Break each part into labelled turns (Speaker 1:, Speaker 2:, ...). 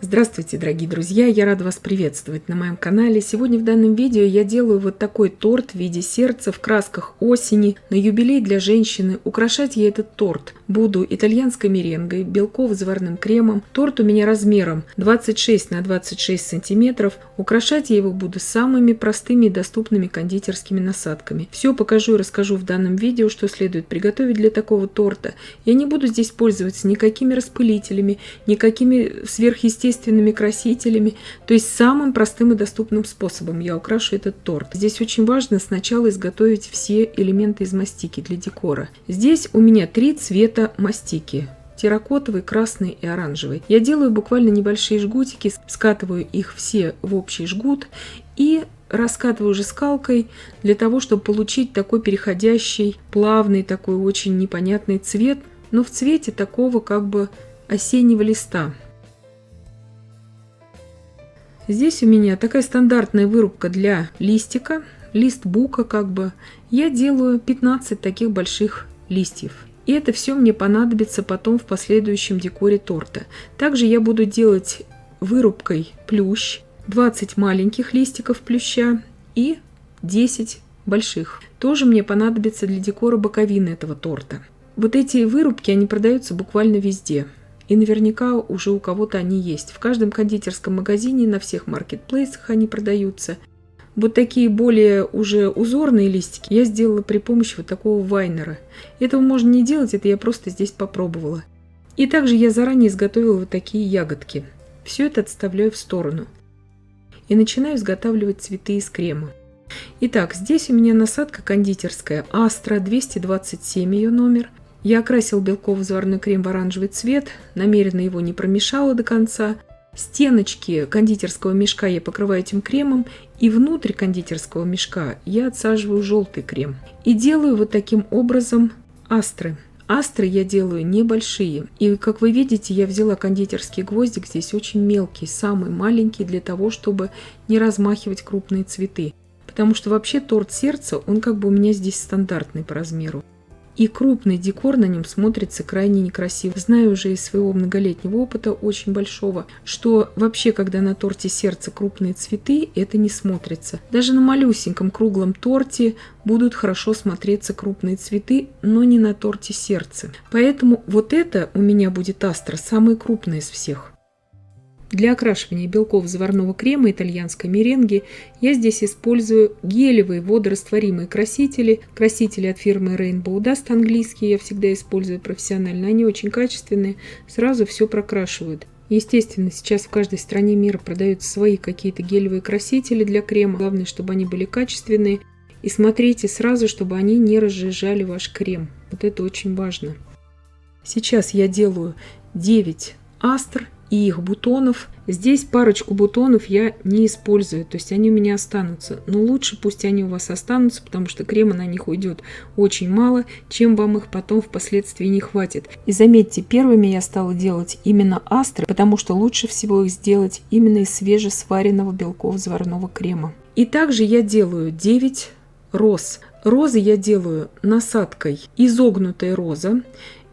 Speaker 1: Здравствуйте, дорогие друзья! Я рада вас приветствовать на моем канале. Сегодня в данном видео я делаю вот такой торт в виде сердца в красках осени на юбилей для женщины. Украшать я этот торт буду итальянской меренгой, белково-заварным кремом. Торт у меня размером 26 на 26 сантиметров. Украшать я его буду самыми простыми и доступными кондитерскими насадками. Все покажу и расскажу в данном видео, что следует приготовить для такого торта. Я не буду здесь пользоваться никакими распылителями, никакими сверхъестественными красителями, то есть самым простым и доступным способом я украшу этот торт. Здесь очень важно сначала изготовить все элементы из мастики для декора. Здесь у меня 3 цвета мастики: терракотовый, красный и оранжевый. Я делаю буквально небольшие жгутики, скатываю их все в общий жгут и раскатываю уже скалкой для того, чтобы получить такой переходящий, плавный, такой очень непонятный цвет, но в цвете такого как бы осеннего листа. Здесь у меня такая стандартная вырубка для листика, лист бука как бы. Я делаю 15 таких больших листьев. И это все мне понадобится потом в последующем декоре торта. Также я буду делать вырубкой плющ, 20 маленьких листиков плюща и 10 больших. Тоже мне понадобится для декора боковины этого торта. Вот эти вырубки, они продаются буквально везде. И наверняка уже у кого-то они есть. В каждом кондитерском магазине, на всех маркетплейсах они продаются. Вот такие более уже узорные листики я сделала при помощи вот такого вайнера. Этого можно не делать, это я просто здесь попробовала. И также я заранее изготовила вот такие ягодки. Все это отставляю в сторону. И начинаю изготавливать цветы из крема. Итак, здесь у меня насадка кондитерская Астра, 227 ее номер. Я окрасила белково-заварной крем в оранжевый цвет, намеренно его не промешала до конца. Стеночки кондитерского мешка я покрываю этим кремом, и внутрь кондитерского мешка я отсаживаю желтый крем. И делаю вот таким образом астры. Астры я делаю небольшие. И, как вы видите, я взяла кондитерский гвоздик, здесь очень мелкий, самый маленький, для того, чтобы не размахивать крупные цветы. Потому что вообще торт сердца, он как бы у меня здесь стандартный по размеру. И крупный декор на нем смотрится крайне некрасиво. Знаю уже из своего многолетнего опыта, очень большого, что вообще, когда на торте сердца крупные цветы, это не смотрится. Даже на малюсеньком круглом торте будут хорошо смотреться крупные цветы, но не на торте сердца. Поэтому вот это у меня будет астра, самая крупная из всех. Для окрашивания белково-заварного крема итальянской меренги я здесь использую гелевые водорастворимые красители. Красители от фирмы Rainbow Dust английские я всегда использую профессионально. Они очень качественные, сразу все прокрашивают. Естественно, сейчас в каждой стране мира продаются свои какие-то гелевые красители для крема. Главное, чтобы они были качественные. И смотрите сразу, чтобы они не разжижали ваш крем. Вот это очень важно. Сейчас я делаю 9 астр и их бутонов. Здесь парочку бутонов я не использую, то есть они у меня останутся. Но лучше пусть они у вас останутся, потому что крема на них уйдет очень мало, чем вам их потом впоследствии не хватит. И заметьте, первыми я стала делать именно астры, потому что лучше всего их сделать именно из свежесваренного белково-заварного крема. И также я делаю 9 роз. Розы я делаю насадкой изогнутая роза.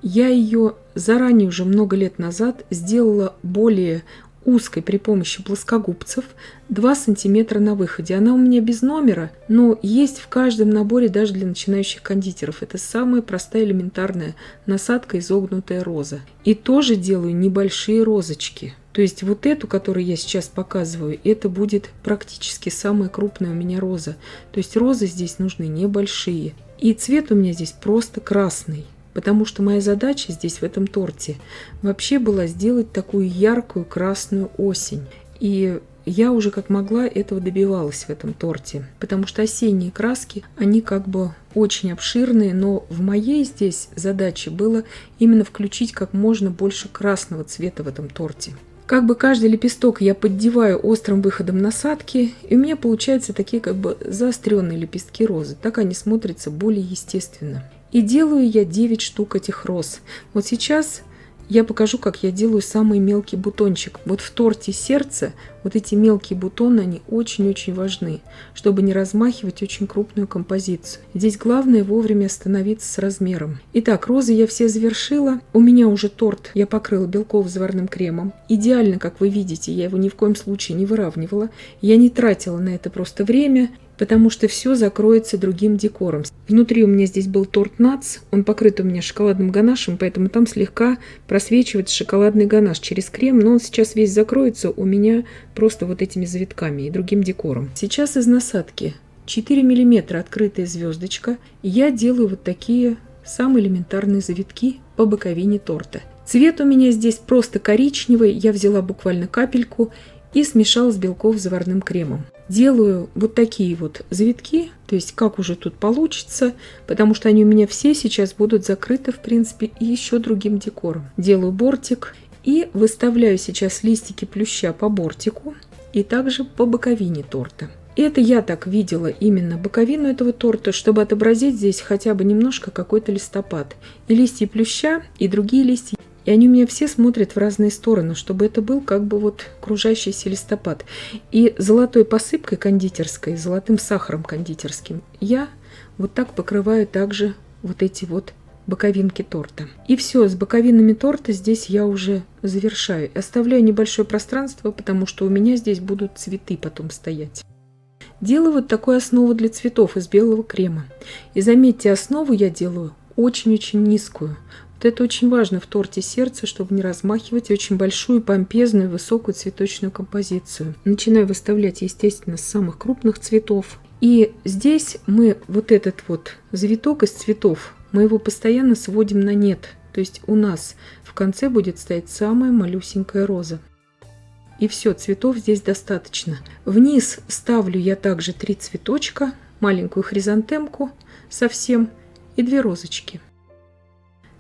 Speaker 1: Я ее заранее уже много лет назад сделала более узкой при помощи плоскогубцев, 2 сантиметра на выходе. Она у меня без номера, но есть в каждом наборе даже для начинающих кондитеров. Это самая простая элементарная насадка изогнутая роза. И тоже делаю небольшие розочки. То есть вот эту, которую я сейчас показываю, это будет практически самая крупная у меня роза. То есть розы здесь нужны небольшие. И цвет у меня здесь просто красный. Потому что моя задача здесь в этом торте вообще была сделать такую яркую красную осень. И я уже как могла этого добивалась в этом торте. Потому что осенние краски, они как бы очень обширные, но в моей здесь задаче было именно включить как можно больше красного цвета в этом торте. Как бы каждый лепесток я поддеваю острым выходом насадки, и у меня получаются такие как бы заостренные лепестки розы. Так они смотрятся более естественно. И делаю я 9 штук этих роз. Вот сейчас я покажу, как я делаю самый мелкий бутончик. Вот в торте сердце вот эти мелкие бутоны, они очень-очень важны, чтобы не размахивать очень крупную композицию. Здесь главное вовремя остановиться с размером. Итак, розы я все завершила. У меня уже торт я покрыла белково-заварным кремом. Идеально, как вы видите, я его ни в коем случае не выравнивала. Я не тратила на это просто время, потому что все закроется другим декором. Внутри у меня здесь был торт Натс, он покрыт у меня шоколадным ганашем, поэтому там слегка просвечивает шоколадный ганаш через крем, но он сейчас весь закроется у меня просто вот этими завитками и другим декором. Сейчас из насадки 4 мм открытая звездочка, и я делаю вот такие самые элементарные завитки по боковине торта. Цвет у меня здесь просто коричневый, я взяла буквально капельку и смешала с белково-заварным кремом. Делаю вот такие вот завитки, то есть как уже тут получится, потому что они у меня все сейчас будут закрыты, в принципе, и еще другим декором. Делаю бортик и выставляю сейчас листики плюща по бортику и также по боковине торта. Это я так видела именно боковину этого торта, чтобы отобразить здесь хотя бы немножко какой-то листопад. И листья плюща, и другие листья. И они у меня все смотрят в разные стороны, чтобы это был как бы вот кружащийся листопад. И золотой посыпкой кондитерской, золотым сахаром кондитерским я вот так покрываю также вот эти вот боковинки торта. И все, с боковинами торта здесь я уже завершаю. Оставляю небольшое пространство, потому что у меня здесь будут цветы потом стоять. Делаю вот такую основу для цветов из белого крема. И заметьте, основу я делаю очень-очень низкую. Вот это очень важно в торте сердце, чтобы не размахивать очень большую, помпезную, высокую цветочную композицию. Начинаю выставлять, естественно, с самых крупных цветов. И здесь мы вот этот вот завиток из цветов, мы его постоянно сводим на нет. То есть у нас в конце будет стоять самая малюсенькая роза. И все, цветов здесь достаточно. Вниз ставлю я также 3 цветочка, маленькую хризантемку совсем и 2 розочки.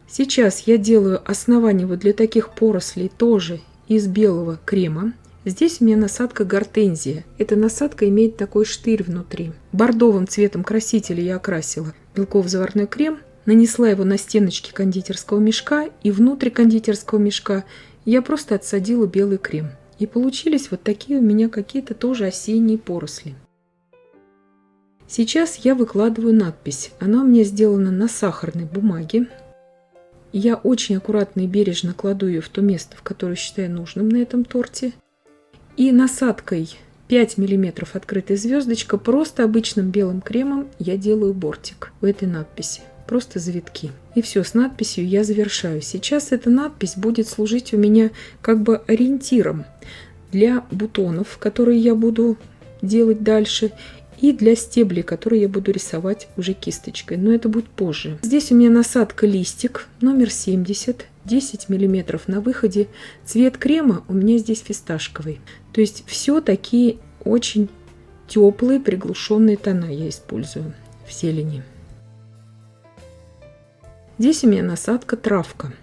Speaker 1: Сейчас я делаю основание вот для таких порослей тоже из белого крема. Здесь у меня насадка гортензия. Эта насадка имеет такой штырь внутри. Бордовым цветом красителя я окрасила белково-заварной крем, нанесла его на стеночки кондитерского мешка, и внутрь кондитерского мешка я просто отсадила белый крем. И получились вот такие у меня какие-то тоже осенние поросли. Сейчас я выкладываю надпись. Она у меня сделана на сахарной бумаге. Я очень аккуратно и бережно кладу ее в то место, в которое считаю нужным на этом торте. И насадкой 5 мм открытая звездочка, просто обычным белым кремом я делаю бортик у этой надписи. Просто завитки. И все, с надписью я завершаю. Сейчас эта надпись будет служить у меня как бы ориентиром для бутонов, которые я буду делать дальше, и для стеблей, которые я буду рисовать уже кисточкой, но это будет позже. Здесь у меня насадка листик номер 70, 10 мм на выходе. Цвет крема у меня здесь фисташковый. То есть все такие очень теплые приглушенные тона я использую в зелени. Здесь у меня насадка травка.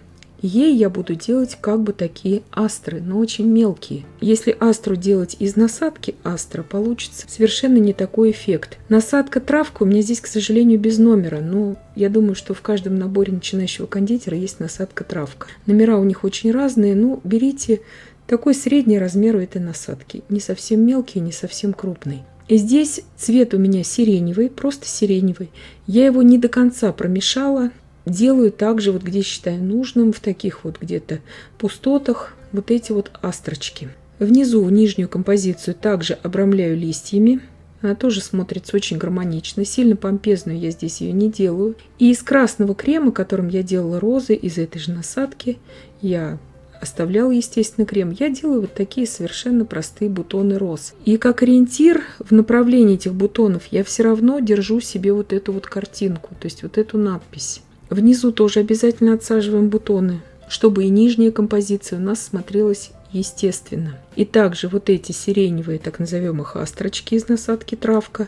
Speaker 1: Ей я буду делать как бы такие астры, но очень мелкие. Если астру делать из насадки астра, получится совершенно не такой эффект. Насадка травка у меня здесь, к сожалению, без номера, но я думаю, что в каждом наборе начинающего кондитера есть насадка травка. Номера у них очень разные, но берите такой средний размер у этой насадки. Не совсем мелкий, не совсем крупный. И здесь цвет у меня сиреневый, просто сиреневый. Я его не до конца промешала. Делаю также, вот где считаю нужным, в таких вот где-то пустотах, вот эти вот астрочки. Внизу нижнюю композицию также обрамляю листьями. Она тоже смотрится очень гармонично. Сильно помпезную я здесь ее не делаю. И из красного крема, которым я делала розы, из этой же насадки, я оставляла, естественно, крем. Я делаю вот такие совершенно простые бутоны роз. И как ориентир в направлении этих бутонов я все равно держу себе вот эту вот картинку, то есть вот эту надпись. Внизу тоже обязательно отсаживаем бутоны, чтобы и нижняя композиция у нас смотрелась естественно. И также вот эти сиреневые, так назовем их астрочки из насадки травка,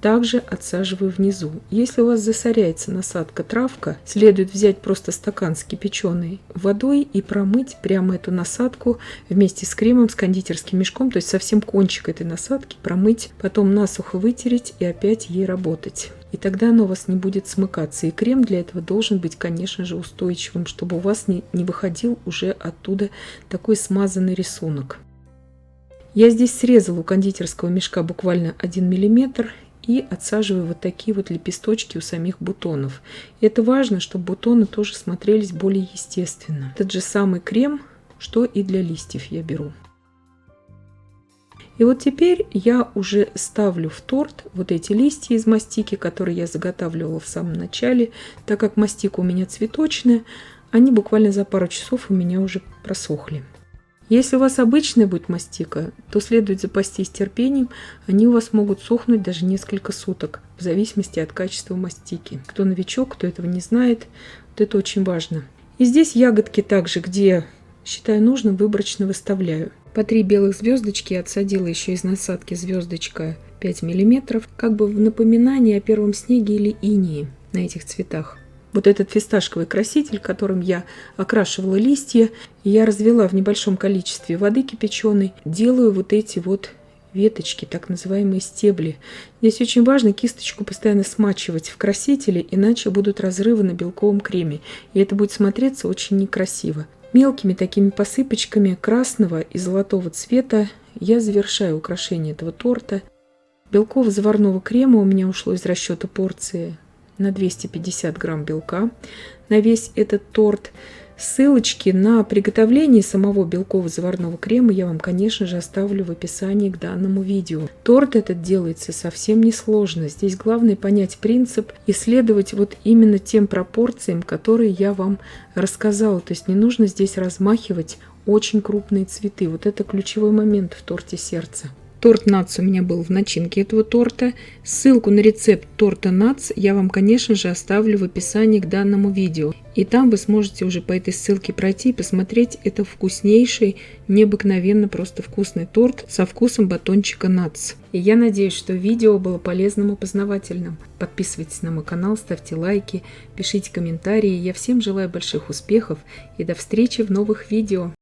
Speaker 1: также отсаживаю внизу. Если у вас засоряется насадка травка, следует взять просто стакан с кипяченой водой и промыть прямо эту насадку вместе с кремом, с кондитерским мешком, то есть совсем кончик этой насадки промыть, потом насухо вытереть и опять ей работать. И тогда она у вас не будет смыкаться. И крем для этого должен быть, конечно же, устойчивым, чтобы у вас не выходил уже оттуда такой смазанный рисунок. Я здесь срезала у кондитерского мешка буквально 1 мм и отсаживаю вот такие вот лепесточки у самих бутонов. И это важно, чтобы бутоны тоже смотрелись более естественно. Этот же самый крем, что и для листьев я беру. И вот теперь я уже ставлю в торт вот эти листья из мастики, которые я заготавливала в самом начале. Так как мастика у меня цветочная, они буквально за пару часов у меня уже просохли. Если у вас обычная будет мастика, то следует запастись терпением. Они у вас могут сохнуть даже несколько суток, в зависимости от качества мастики. Кто новичок, кто этого не знает, вот это очень важно. И здесь ягодки также, где считаю нужным, выборочно выставляю. По 3 белых звездочки я отсадила еще из насадки звездочка 5 мм, как бы в напоминание о первом снеге или инее на этих цветах. Вот этот фисташковый краситель, которым я окрашивала листья, я развела в небольшом количестве воды кипяченой, делаю вот эти вот веточки, так называемые стебли. Здесь очень важно кисточку постоянно смачивать в красителе, иначе будут разрывы на белковом креме, и это будет смотреться очень некрасиво. Мелкими такими посыпочками красного и золотого цвета я завершаю украшение этого торта. Белково-заварного крема у меня ушло из расчета порции на 250 грамм белка на весь этот торт. Ссылочки на приготовление самого белково-заварного крема я вам, конечно же, оставлю в описании к данному видео. Торт этот делается совсем несложно. Здесь главное понять принцип и следовать вот именно тем пропорциям, которые я вам рассказала. То есть не нужно здесь размахивать очень крупные цветы. Вот это ключевой момент в торте сердца. Торт Натс у меня был в начинке этого торта. Ссылку на рецепт торта Натс я вам, конечно же, оставлю в описании к данному видео. И там вы сможете уже по этой ссылке пройти и посмотреть. Это вкуснейший, необыкновенно просто вкусный торт со вкусом батончика Натс. И я надеюсь, что видео было полезным и познавательным. Подписывайтесь на мой канал, ставьте лайки, пишите комментарии. Я всем желаю больших успехов и до встречи в новых видео.